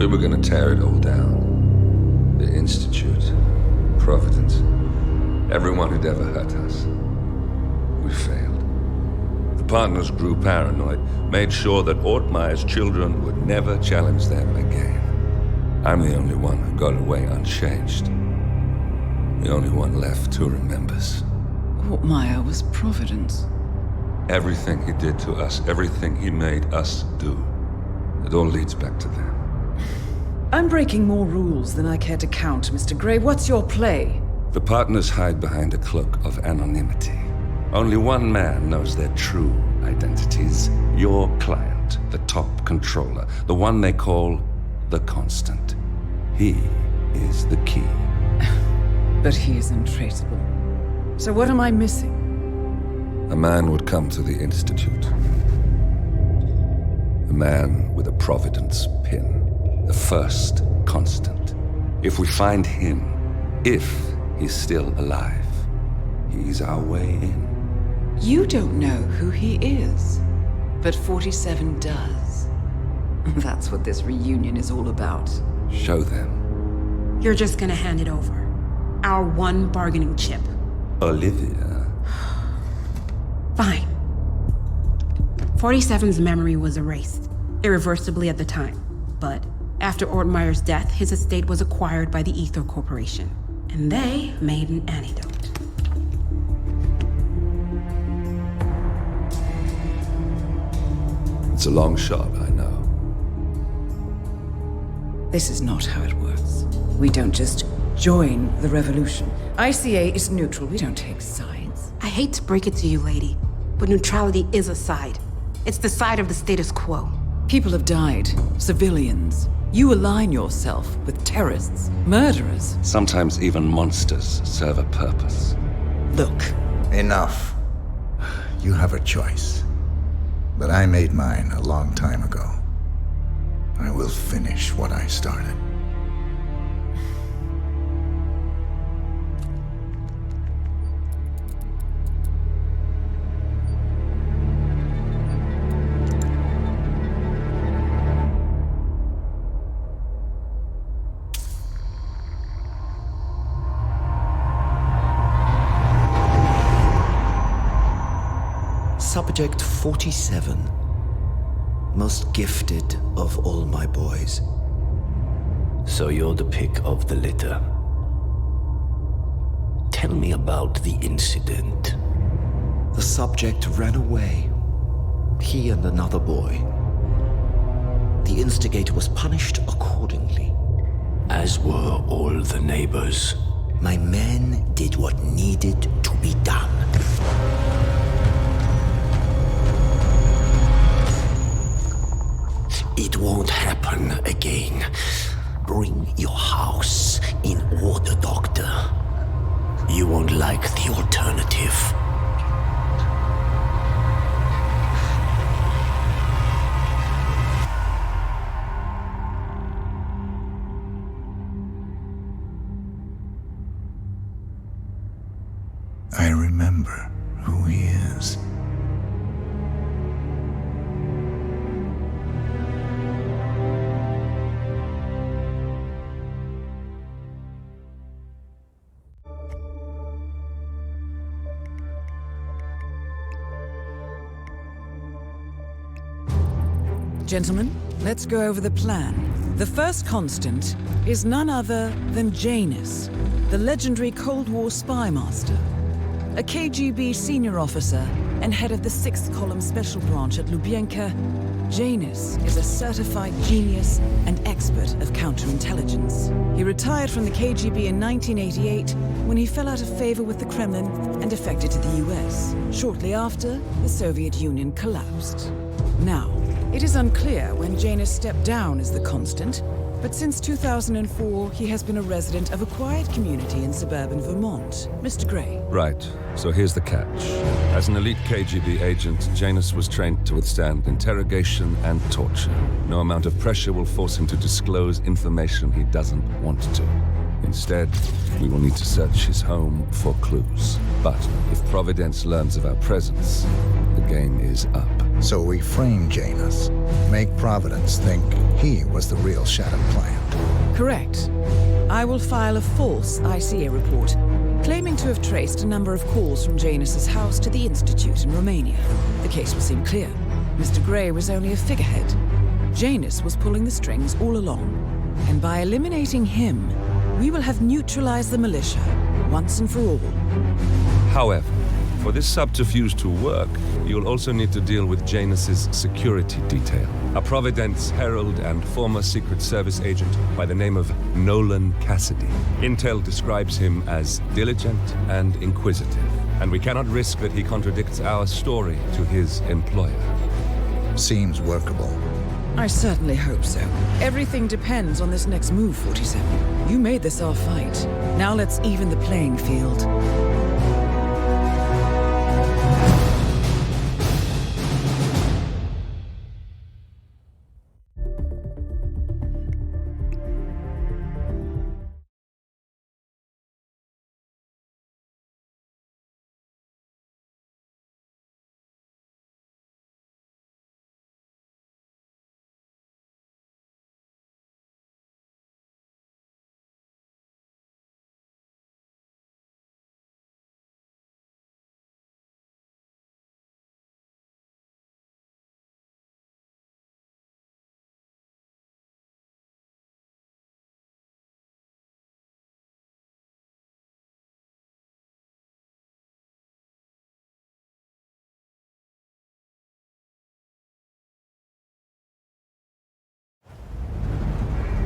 We were gonna tear it all down. The Institute, Providence, everyone who'd ever hurt us. We failed. The partners grew paranoid, made sure that Ortmeyer's children would never challenge them again. I'm the only one who got away unchanged. The only one left who remembers. Ortmeyer was Providence. Everything he did to us, everything he made us do, it all leads back to them. I'm breaking more rules than I care to count, Mr. Gray. What's your play? The partners hide behind a cloak of anonymity. Only one man knows their true identities. Your client, the top controller, the one they call the Constant. He is the key. But he is untraceable. So what am I missing? A man would come to the Institute. A man with a Providence pin. The first Constant. If we find him, if he's still alive, he's our way in. You don't know who he is, but 47 does. That's what this reunion is all about. Show them. You're just gonna hand it over. Our one bargaining chip. Olivia. Fine. 47's memory was erased, irreversibly at the time. But after Ortmeyer's death, his estate was acquired by the Ether Corporation. And they made an antidote. It's a long shot, I know. This is not how it works. We don't just join the revolution. ICA is neutral. We don't take sides. I hate to break it to you, lady, but neutrality is a side. It's the side of the status quo. People have died. Civilians. You align yourself with terrorists, murderers. Sometimes even monsters serve a purpose. Look. Enough. You have a choice. But I made mine a long time ago. I will finish what I started. Subject 47. Most gifted of all my boys. So you're the pick of the litter. Tell me about the incident. The subject ran away. He and another boy. The instigator was punished accordingly. As were all the neighbors. My men did what needed to be done. It won't happen again. Bring your house in order, Doctor. You won't like the alternative. I remember who he is. Gentlemen, let's go over the plan. The first Constant is none other than Janus, the legendary Cold War spy master. A KGB senior officer and head of the 6th Column Special Branch at Lubyanka, Janus is a certified genius and expert of counterintelligence. He retired from the KGB in 1988 when he fell out of favor with the Kremlin and defected to the US. Shortly after, the Soviet Union collapsed. Now, it is unclear when Janus stepped down as the Constant, but since 2004, he has been a resident of a quiet community in suburban Vermont. Mr. Gray. Right, so here's the catch. As an elite KGB agent, Janus was trained to withstand interrogation and torture. No amount of pressure will force him to disclose information he doesn't want to. He Instead, we will need to search his home for clues. But if Providence learns of our presence, the game is up. So we frame Janus, make Providence think he was the real Shattered Plant. Correct. I will file a false ICA report, claiming to have traced a number of calls from Janus's house to the Institute in Romania. The case will seem clear. Mr. Grey was only a figurehead. Janus was pulling the strings all along. And by eliminating him, we will have neutralized the militia, once and for all. However, for this subterfuge to work, you'll also need to deal with Janus's security detail. A Providence herald and former Secret Service agent by the name of Nolan Cassidy. Intel describes him as diligent and inquisitive, and we cannot risk that he contradicts our story to his employer. Seems workable. I certainly hope so. Everything depends on this next move, 47. You made this our fight. Now let's even the playing field.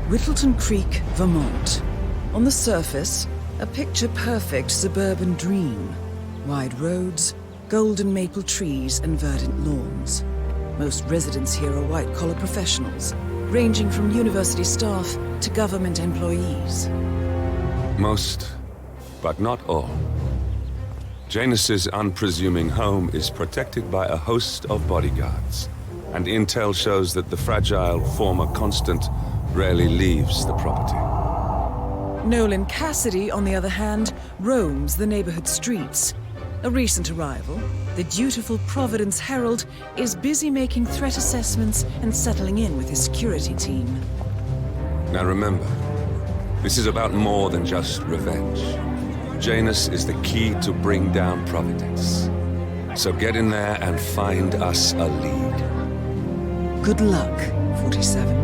Whittleton Creek, Vermont. On the surface, a picture-perfect suburban dream. Wide roads, golden maple trees, and verdant lawns. Most residents here are white-collar professionals, ranging from university staff to government employees. Most, but not all. Janus's unpresuming home is protected by a host of bodyguards, and intel shows that the fragile former Constant rarely leaves the property. Nolan Cassidy, on the other hand, roams the neighborhood streets. A recent arrival, the dutiful Providence Herald is busy making threat assessments and settling in with his security team. Now remember, this is about more than just revenge. Janus is the key to bring down Providence. So get in there and find us a lead. Good luck, 47.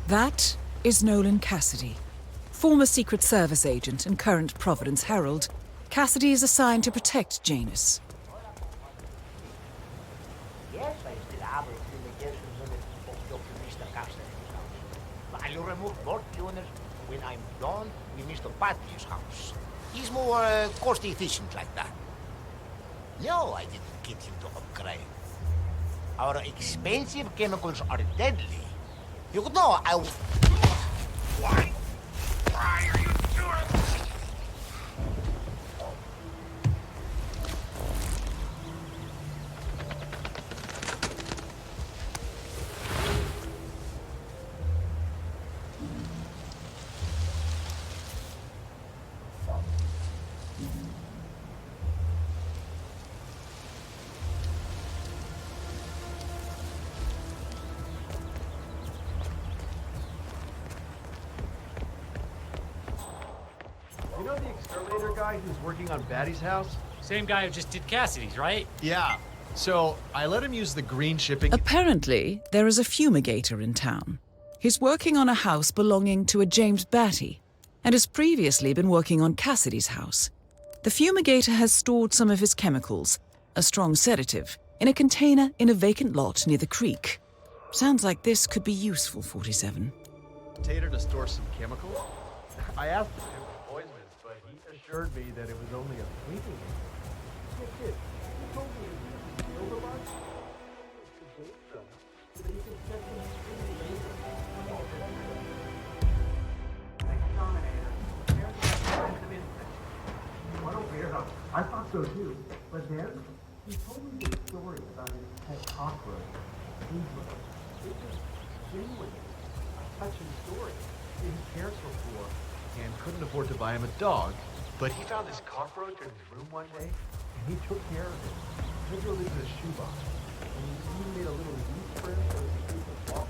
That is Nolan Cassidy, former Secret Service agent and current Providence Herald. Cassidy is assigned to protect Janus. Yes, I still have allegations on it of Mr. Cassidy's house. I'll remove both units when I'm done with Mr. Patrick's house. He's more cost efficient like that. No, I didn't get him to upgrade. Our expensive chemicals are deadly. You know, Why? Why are you doing this? You know the exterminator guy who's working on Batty's house? Same guy who just did Cassidy's, right? Yeah. So, I let him use the green shipping... Apparently, there is a fumigator in town. He's working on a house belonging to a James Batty, and has previously been working on Cassidy's house. The fumigator has stored some of his chemicals, a strong sedative, in a container in a vacant lot near the creek. Sounds like this could be useful, 47. Tater to store some chemicals? I asked him if it was poisonous, but he assured me that it was only a sleeping agent. Yeah, kid, he told me if you killed a bunch, it's a game zone, so that you can check them screaming later. Exterminator. There's the kind of insect. What a weirdo. I thought so too. But then, he told me this story about his pet cockroach. It was genuine. Touching story. His parents were poor and couldn't afford to buy him a dog, but he found this cockroach in his room one day, and he took care of it. He drove it in his shoebox, and he even made a little leaf for him so he could walk.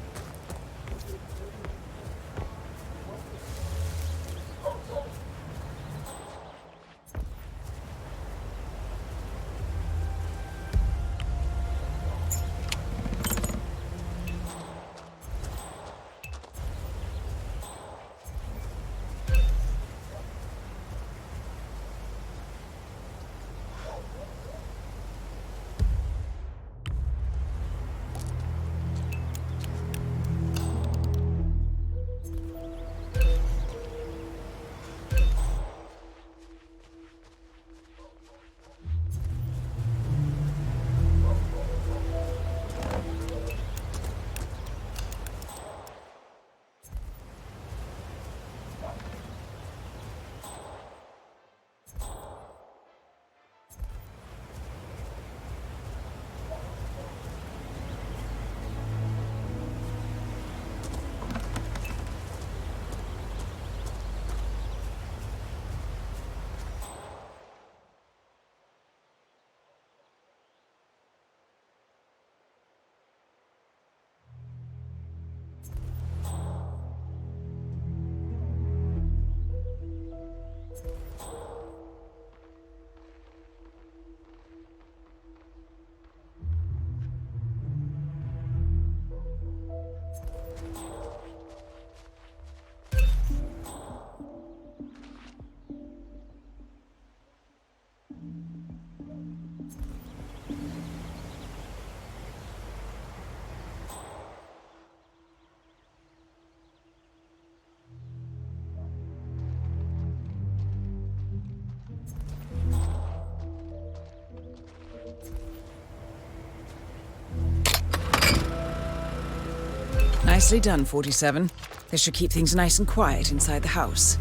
Nicely done, 47. This should keep things nice and quiet inside the house.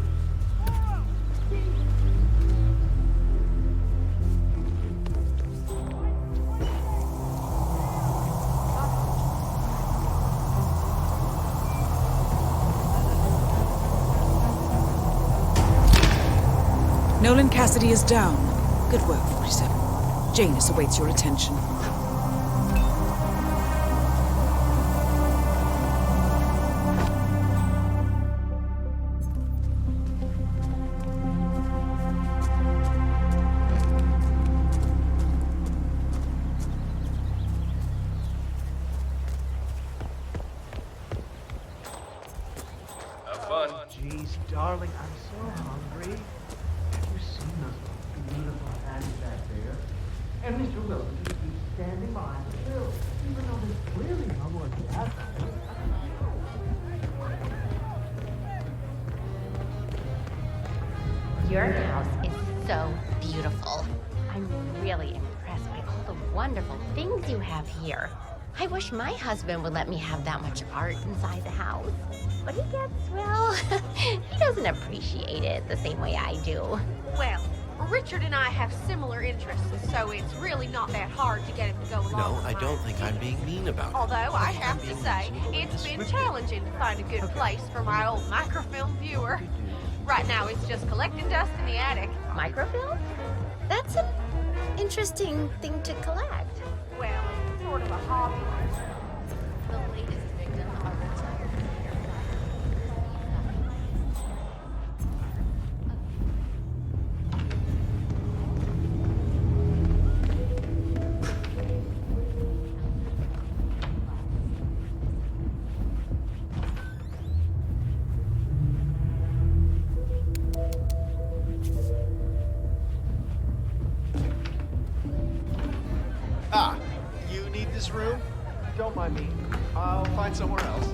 Nolan Cassidy is down. Good work, 47. Janus awaits your attention. Jeez, darling, I'm so hungry. Have you seen those beautiful patties back there? And Mr. Wilson just keeps standing behind the grill, even though there's clearly no more gas on it. Your house is so beautiful. I'm really impressed by all the wonderful things you have here. I wish my husband would let me have that much art inside the house. But he gets, well, he doesn't appreciate it the same way I do. Well, Richard and I have similar interests, so it's really not that hard to get him to go along. No, with I don't mine. think I'm being mean about it. Although I have to say, it's been challenging to find a good place for my old microfilm viewer. Right now, it's just collecting dust in the attic. Microfilm? That's an interesting thing to collect. Well, it's sort of a hobby. The latest victim of mind me. I'll find somewhere else.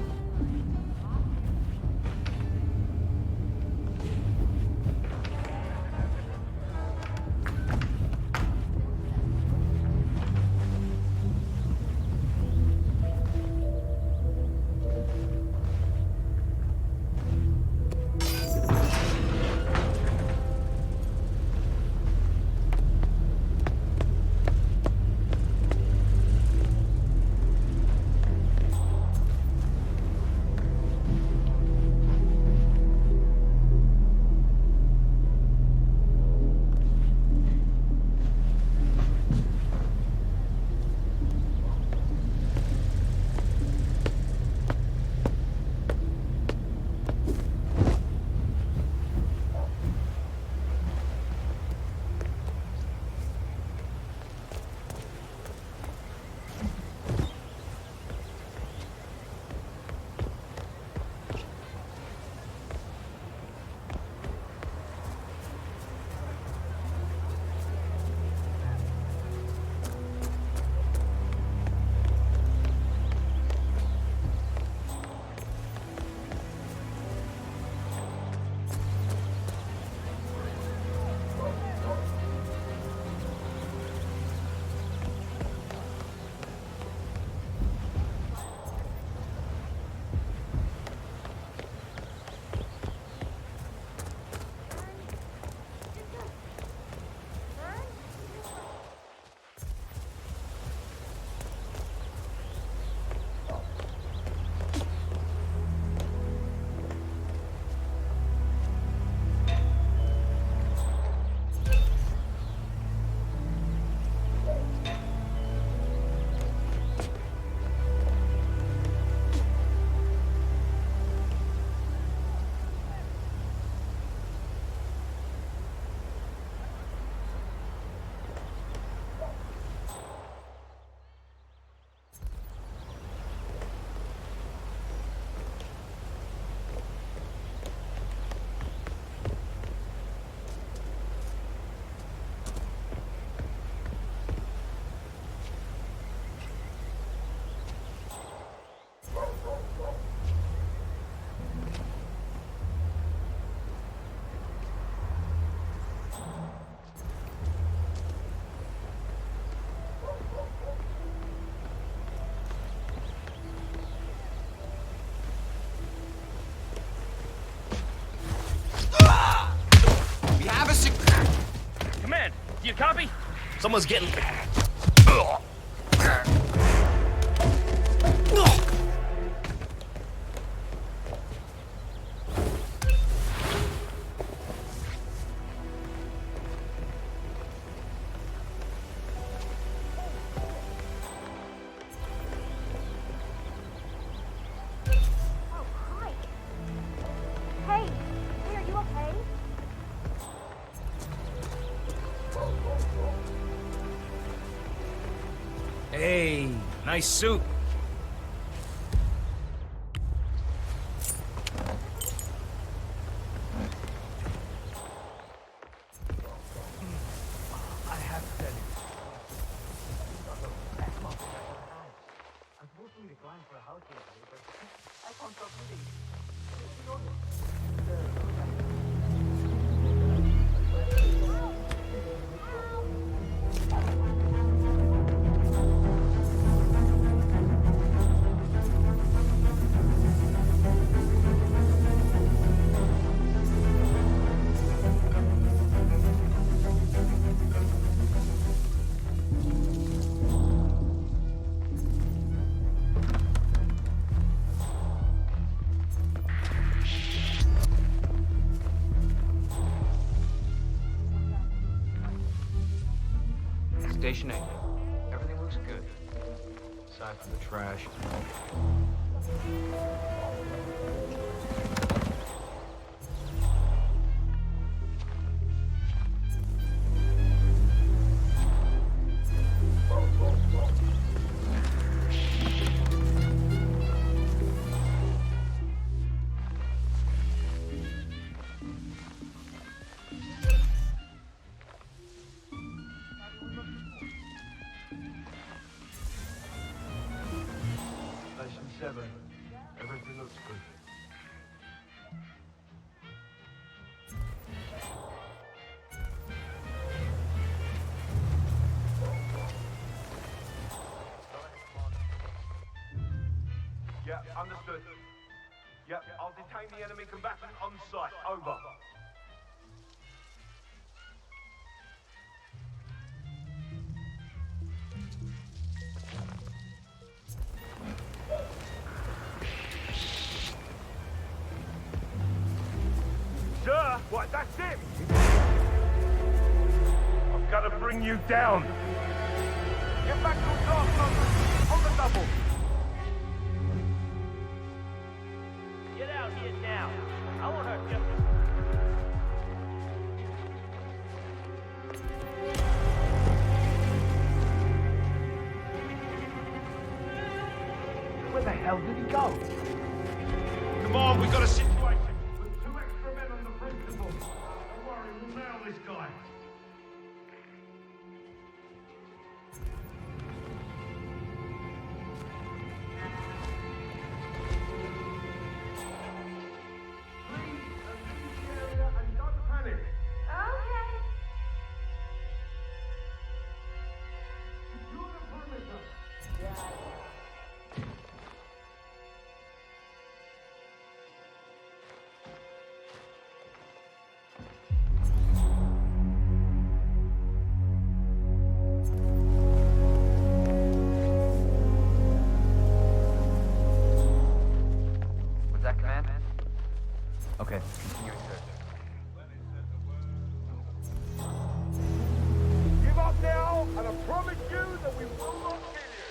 You copy? Someone's getting... Hey, nice suit. I have to tell you. I'm supposed to be declined for a house here today, but I found something. You know Station 8. Everything looks good. Aside from the trash. 47. Everything looks good. Yeah, understood. Yep, I'll detain the enemy combatant on site. Over. Sir, what, that's it? I've got to bring you down. Get back to the top, on the double. Get out here now. I want her just... Where the hell did he go? Come on, we've got a situation. With 2 extra men on the principal. Don't worry, we'll nail this guy. Okay, continuing search. Give up now, and I promise you that we will not kill you.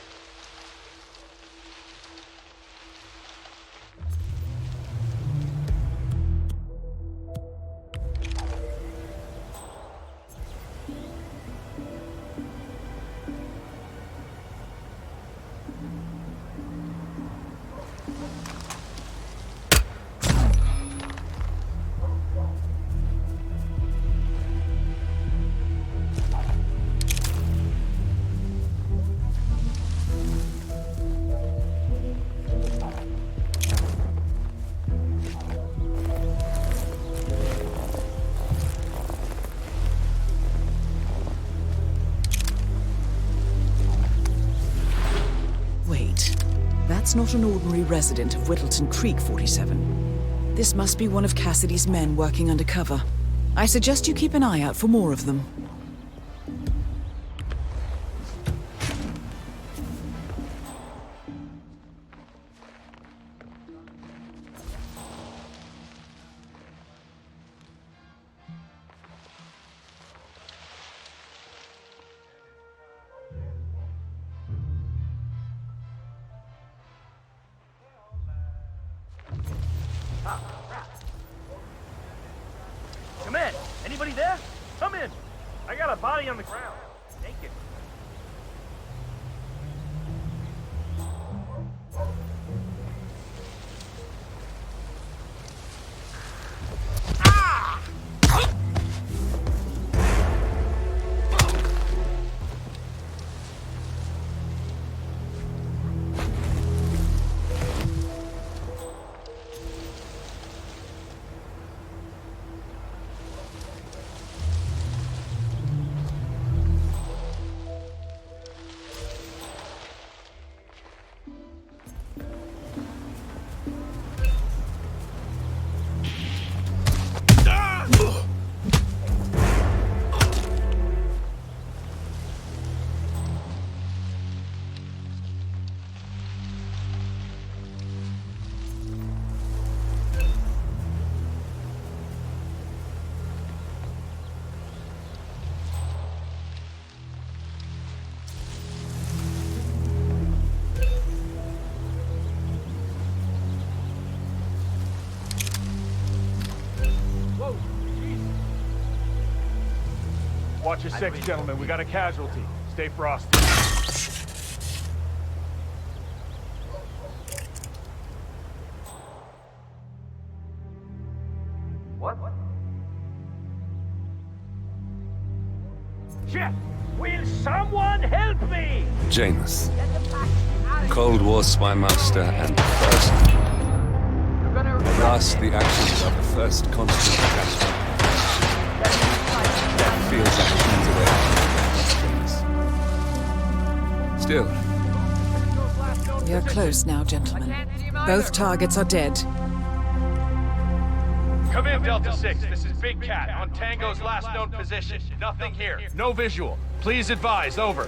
That's not an ordinary resident of Whittleton Creek, 47. This must be one of Cassidy's men working undercover. I suggest you keep an eye out for more of them. Come in. Anybody there? Come in. I got a body on the ground. Naked. Watch your six, gentlemen. We got a casualty. Stay frosty. What? Shit! Will someone help me? Janus. Get the fuck out Cold War spy master and the first. At last, the actions of the first constant catastrophe. That feels like a Still. We are close now, gentlemen. Both targets are dead. Come in, Delta 6. This is Big Cat on Tango's last known position. Nothing here. No visual. Please advise. Over.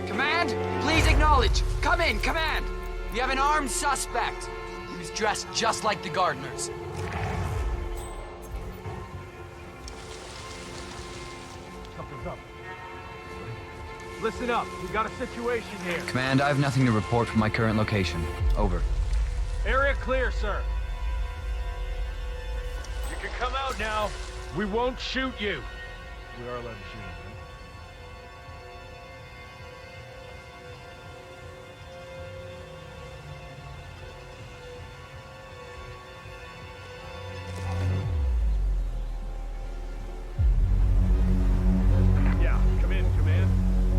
Command, please acknowledge. Come in, Command. We have an armed suspect. He was dressed just like the gardeners. Something's up. Listen up. We got a situation here. Command, I have nothing to report from my current location. Over. Area clear, sir. You can come out now. We won't shoot you. We are allowed to shoot him, right? Yeah, come in, Command.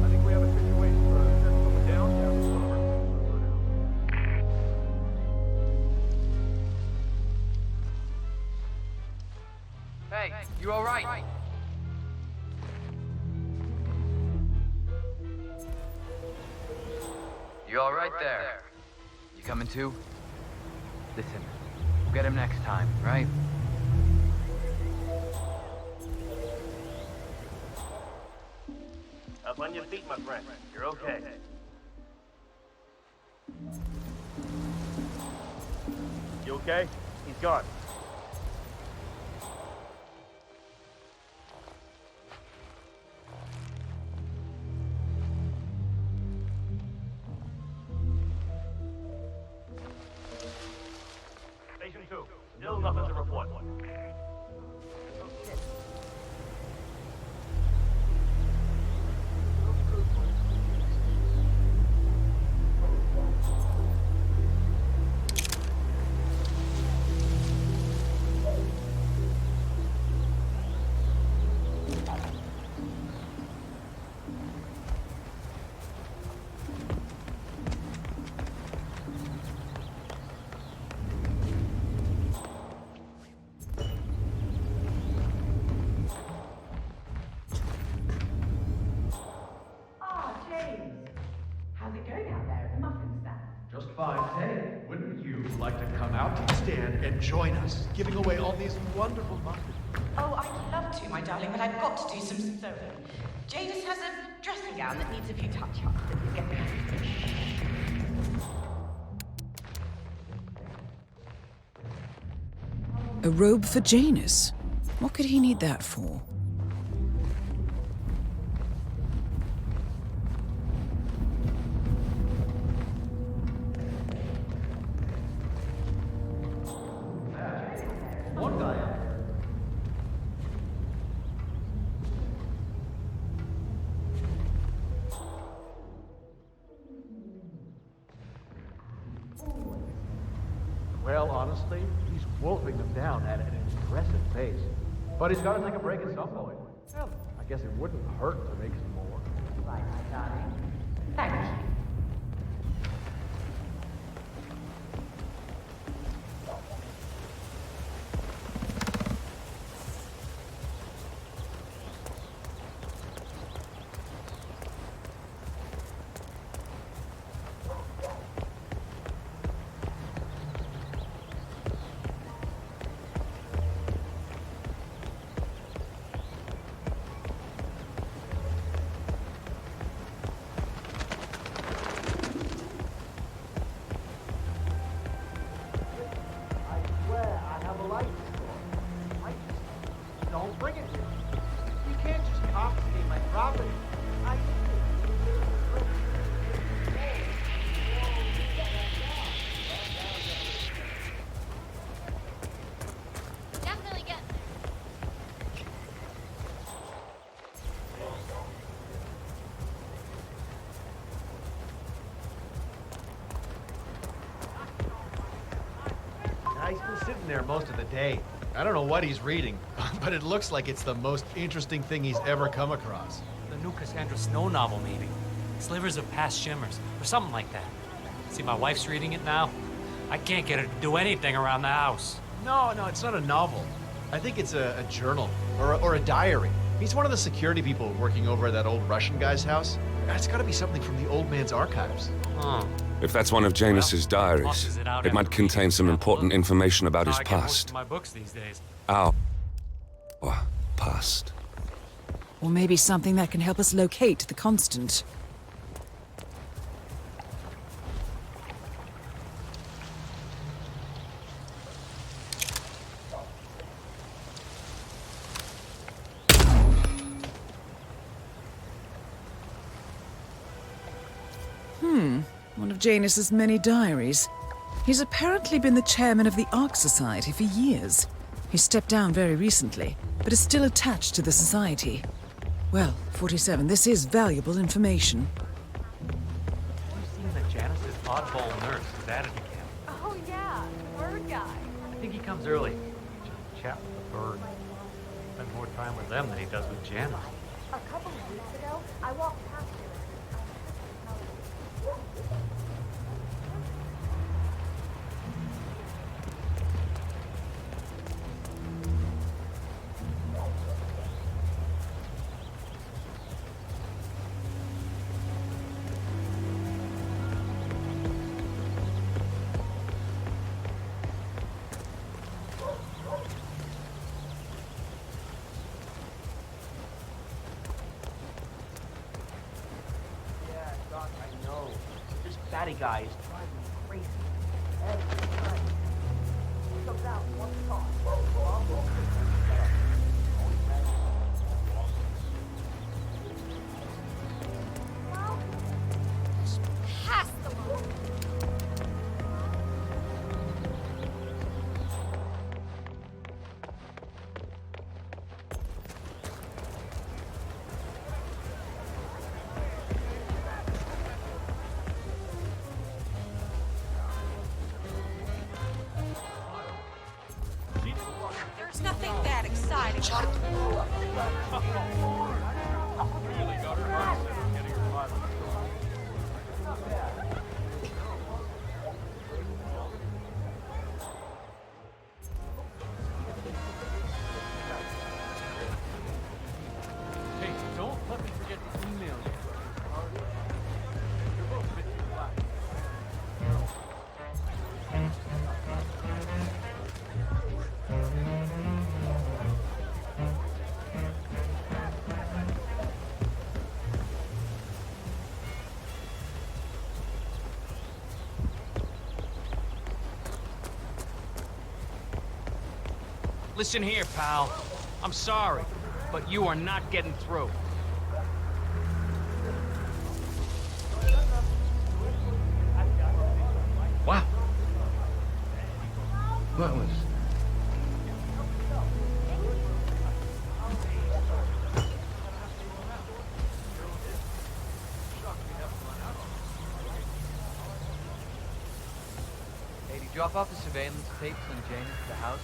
I think we have a situation for us. Over down. Hey, you all right? You all right there? You coming too? Listen, we'll get him next time, right? Up on your feet, my friend. You're okay. You okay? He's gone. Station 2. Still nothing to report. How's it going out there at the muffin stand? Just fine, Tay. Wouldn't you like to come out to the stand and join us, giving away all these wonderful muffins? Oh, I'd love to, my darling, but I've got to do some sewing. Jadis has a dressing gown that needs a few touch-ups. Get me. A robe for Janus? What could he need that for? One guy out there. Well, honestly, he's wolfing them down at an impressive pace. But he's got to take a break at some point. Well, I guess it wouldn't hurt to make some more. Right, my darling. Thank you. Don't bring it here. You can't just confiscate my property. Definitely get there. He's been sitting there most of the day. I don't know what he's reading, but it looks like it's the most interesting thing he's ever come across. The Lucas Andrew Snow novel, maybe. Slivers of past shimmers, or something like that. See, my wife's reading it now. I can't get her to do anything around the house. No, it's not a novel. I think it's a journal, or a diary. He's one of the security people working over at that old Russian guy's house. It's gotta be something from the old man's archives. Huh. If that's one of Janus's diaries, tosses it out it might after contain some important information about How his I get most past. of my books these days. Our past. Or maybe something that can help us locate the Constant. One of Janus's many diaries. He's apparently been the chairman of the Ark Society for years. He stepped down very recently, but is still attached to the society. Well, 47, this is valuable information. You've seen that Janus's oddball nurse was added to camp. Oh, yeah, the bird guy. I think he comes early. Just chat with the bird. Spends more time with them than he does with Janus. A couple of weeks ago, I walked past him. Batty guy is driving me crazy. Every time he comes out one thought. Pass the ball. There's nothing that exciting. Hey, don't let me forget to email you. You're both a bit too black. Listen here, pal. I'm sorry, but you are not getting through. Wow. What was... Hey, did you drop off the surveillance tapes on Janus at the house?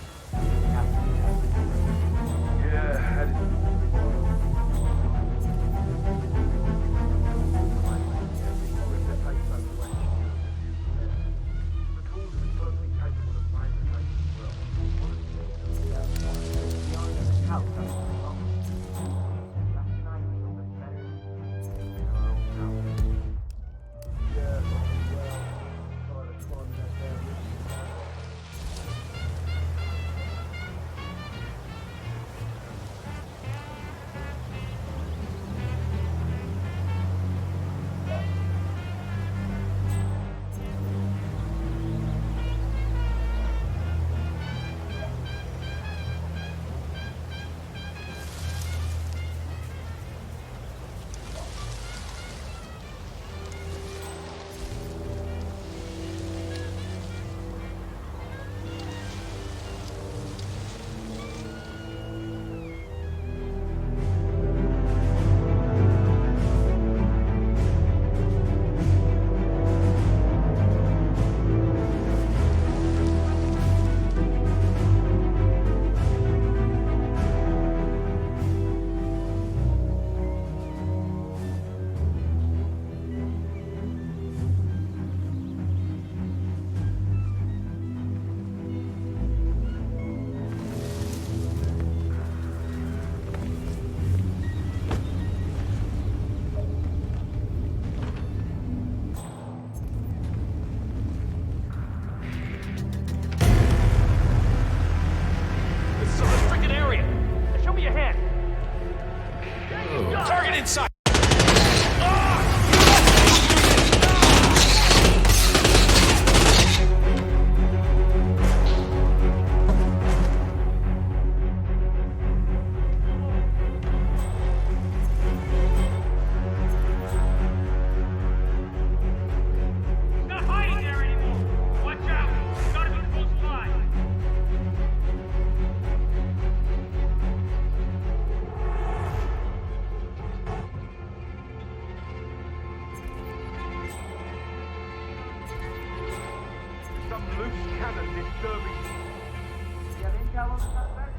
some loose cannon disturbing. Do you have intel on the suspect?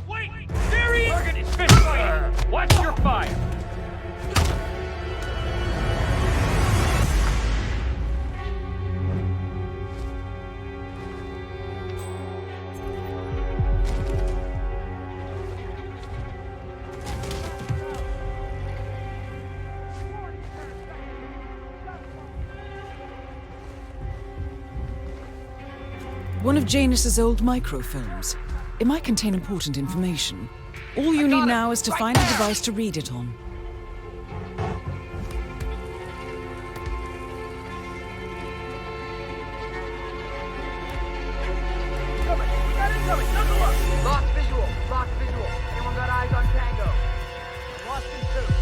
Wait! There he is! Target is fish fighting! Watch your fire! One of Janus's old microfilms. It might contain important information. All you need now is to find a device to read it on. Lost visual. Lost visual. Anyone got eyes on Tango? I lost him too.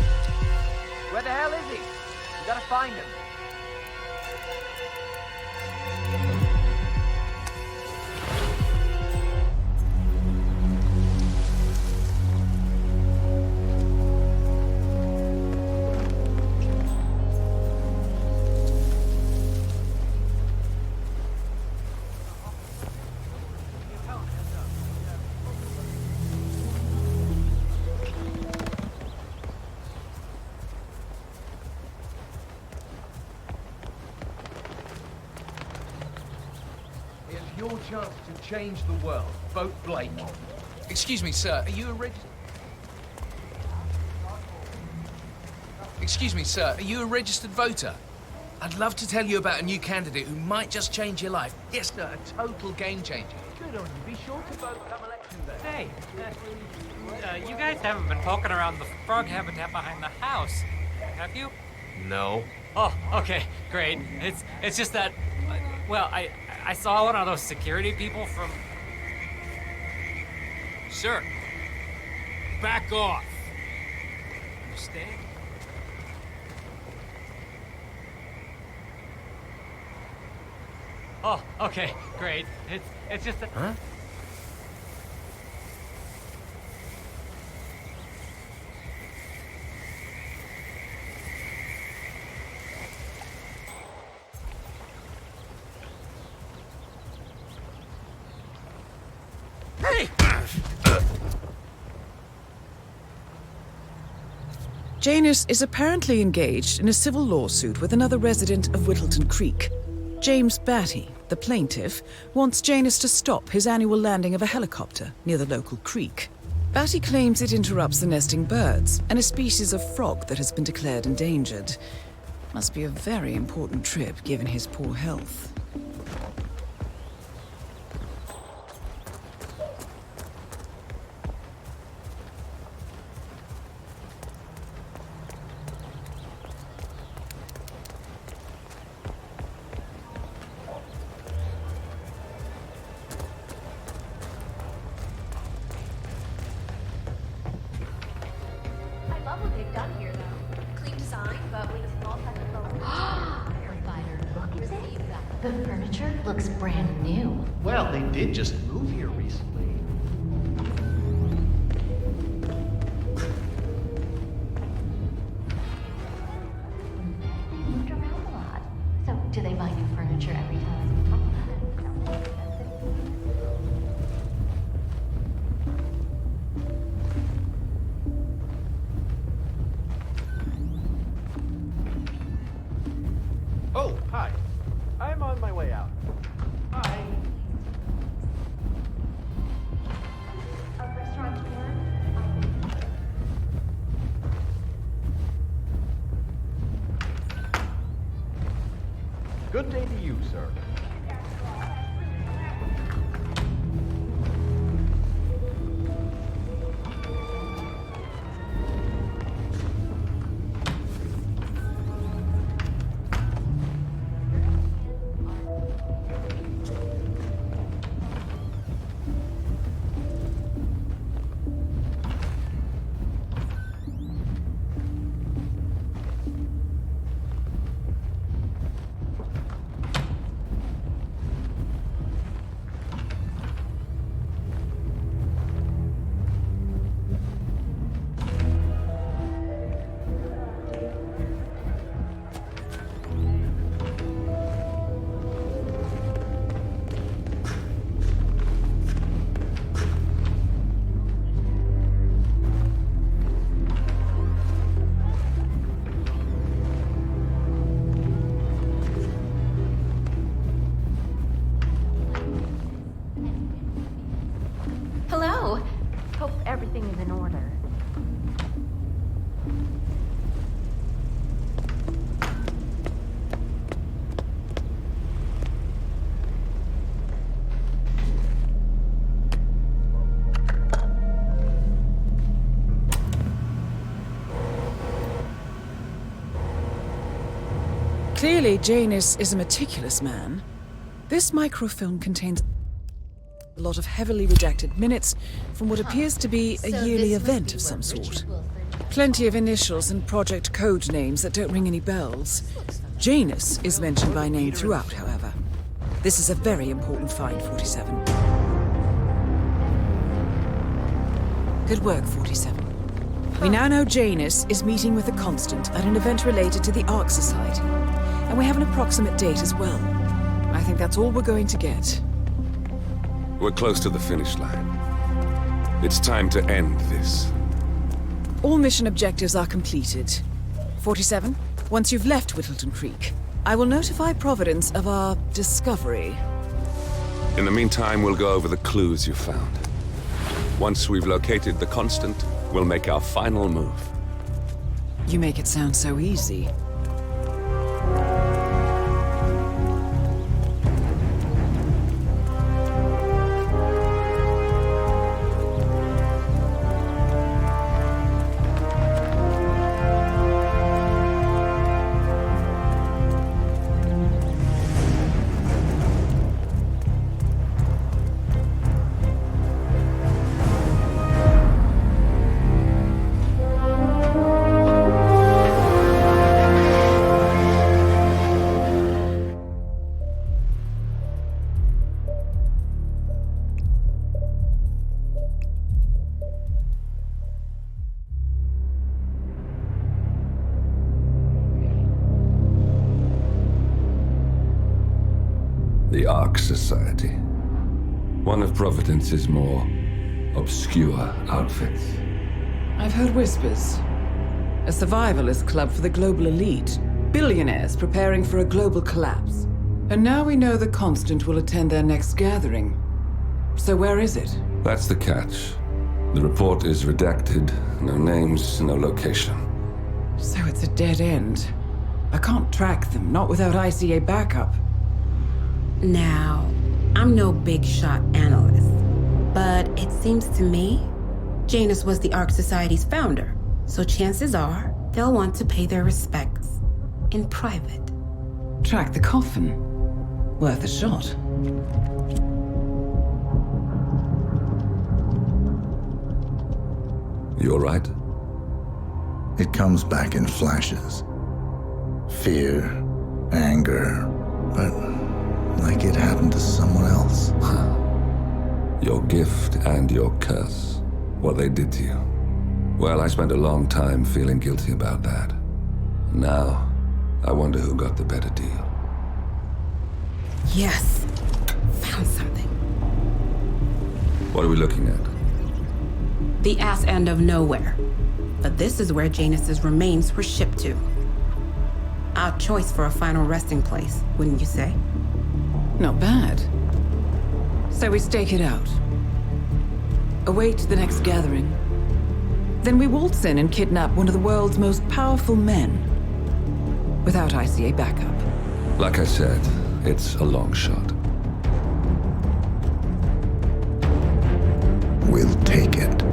Where the hell is he? We gotta find him. Your chance to change the world. Vote Blake. Excuse me, sir. Are you a Excuse me, sir. Are you a registered voter? I'd love to tell you about a new candidate who might just change your life. Yes, sir. A total game changer. Good on you. Be sure to vote come election day. Hey, you guys haven't been poking around the frog habitat behind the house, have you? No. Oh, okay, great. It's just that, well, I saw one of those security people from... Sir, back off. Understand? Oh, okay, great. It's just that... Huh? Janus is apparently engaged in a civil lawsuit with another resident of Whittleton Creek. James Batty, the plaintiff, wants Janus to stop his annual landing of a helicopter near the local creek. Batty claims it interrupts the nesting birds and a species of frog that has been declared endangered. Must be a very important trip given his poor health. The furniture looks brand new. Well, they did just move here recently. They moved around a lot. So, do they buy new furniture every time we talk about it? Oh, hi. I'm on my way out. Hi. A restaurant tour? Good day to you, sir. sir. Hello. Hope everything is in order. Clearly, Janus is a meticulous man. This microfilm contains a lot of heavily redacted minutes from what appears to be a yearly event of some sort. Plenty of initials and project code names that don't ring any bells. Janus is mentioned by name throughout, however. This is a very important find, 47. Good work, 47. We now know Janus is meeting with the Constant at an event related to the Ark Society. And we have an approximate date as well. I think that's all we're going to get. We're close to the finish line. It's time to end this. All mission objectives are completed. 47, once you've left Whittleton Creek, I will notify Providence of our discovery. In the meantime, we'll go over the clues you found. Once we've located the Constant, we'll make our final move. You make it sound so easy. The Ark Society. One of Providence's more obscure outfits. I've heard whispers. A survivalist club for the global elite. Billionaires preparing for a global collapse. And now we know the Constant will attend their next gathering. So where is it? That's the catch. The report is redacted. No names, no location. So it's a dead end. I can't track them, not without ICA backup. Now, I'm no big shot analyst, but it seems to me Janus was the Ark Society's founder, so chances are they'll want to pay their respects in private. Track the coffin. Worth a shot. You all right? It comes back in flashes. Fear, anger, but like it happened to someone else. Your gift and your curse. What they did to you. Well, I spent a long time feeling guilty about that. Now, I wonder who got the better deal. Yes. Found something. What are we looking at? The ass end of nowhere. But this is where Janus's remains were shipped to. Our choice for a final resting place, wouldn't you say? Not bad. So we stake it out. Await the next gathering. Then we waltz in and kidnap one of the world's most powerful men. Without ICA backup. Like I said, it's a long shot. We'll take it.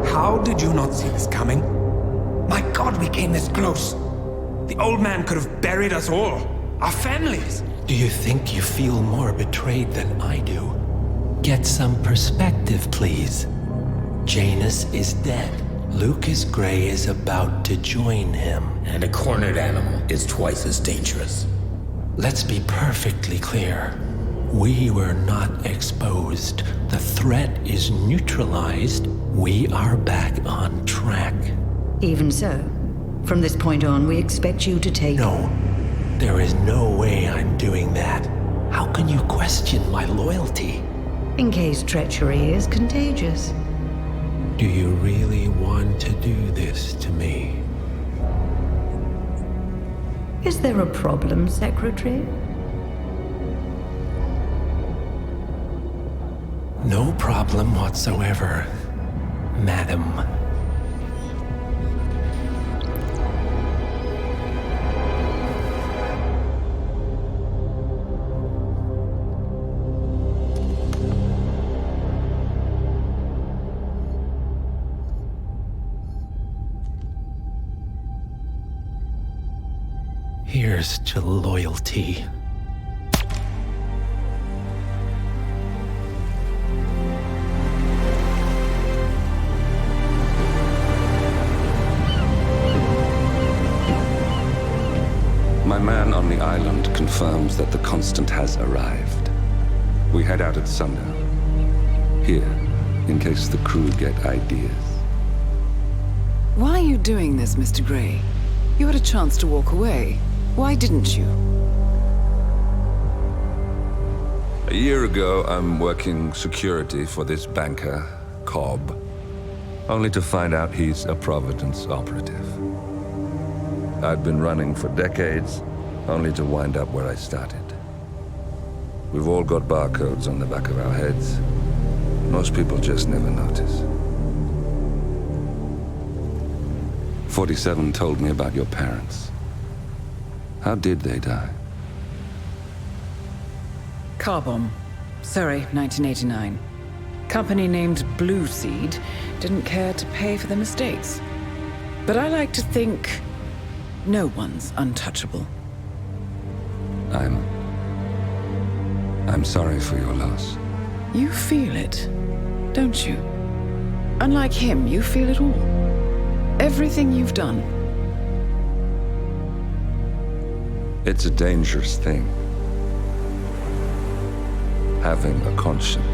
How did you not see this coming? My God, we came this close. The old man could have buried us all. Our families. Do you think you feel more betrayed than I do? Get some perspective, please. Janus is dead. Lucas Gray is about to join him. And a cornered animal is twice as dangerous. Let's be perfectly clear. We were not exposed. The threat is neutralized. We are back on track. Even so, from this point on, we expect you to take... No, there is no way I'm doing that. How can you question my loyalty? In case treachery is contagious. Do you really want to do this to me? Is there a problem, Secretary? No problem whatsoever, Madam. Here's to loyalty. My man on the island confirms that the Constant has arrived. We head out at sundown. Here, in case the crew get ideas. Why are you doing this, Mr. Gray? You had a chance to walk away. Why didn't you? A year ago, I'm working security for this banker, Cobb, only to find out he's a Providence operative. I'd been running for decades, only to wind up where I started. We've all got barcodes on the back of our heads. Most people just never notice. 47 told me about your parents. How did they die? Car bomb. Surrey, 1989. Company named Blue Seed didn't care to pay for their mistakes. But I like to think no one's untouchable. I'm sorry for your loss. You feel it, don't you? Unlike him, you feel it all. Everything you've done. It's a dangerous thing. Having a conscience.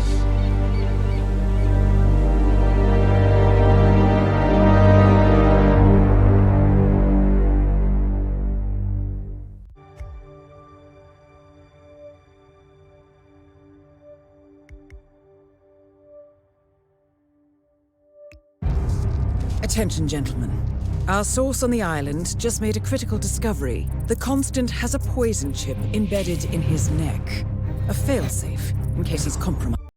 Attention, gentlemen. Our source on the island just made a critical discovery. The Constant has a poison chip embedded in his neck. A failsafe, in case he's compromised.